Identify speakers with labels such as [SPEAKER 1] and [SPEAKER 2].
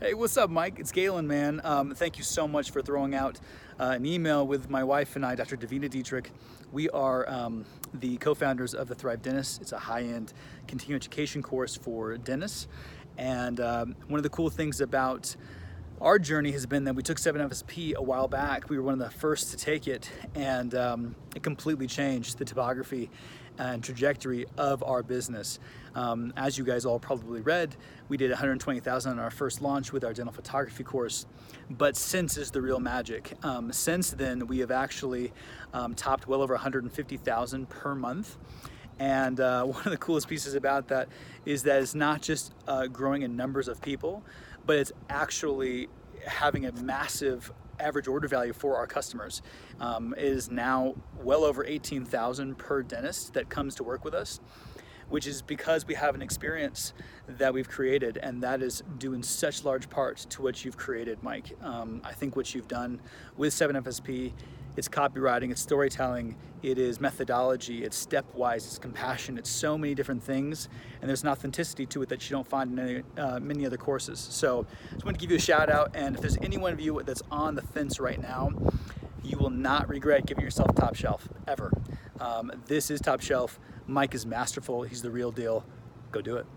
[SPEAKER 1] Hey, what's up, Mike? It's Galen, man. Thank you so much for throwing out an email with my wife and I, Dr. Davina Dietrich. We are the co-founders of the Thrive Dentist. It's a high-end continuing education course for dentists. And one of the cool things about our journey has been that we took 7FSP a while back. We were one of the first to take it, and it completely changed the topography and trajectory of our business. As you guys all probably read, we did 120,000 on our first launch with our dental photography course, but since is the real magic. Since then, we have actually topped well over 150,000 per month. And one of the coolest pieces about that is that it's not just growing in numbers of people, but it's actually having a massive average order value for our customers. It is now well over 18,000 per dentist that comes to work with us, which is because we have an experience that we've created, and that is due in such large part to what you've created, Mike. I think what you've done with 7FSP, it's copywriting, it's storytelling, it is methodology, it's stepwise, it's compassion, it's so many different things, and there's an authenticity to it that you don't find in many other courses. So I just want to give you a shout out, and if there's any one of you that's on the fence right now, you will not regret giving yourself top shelf, ever. This is top shelf. Mike is masterful, he's the real deal. Go do it.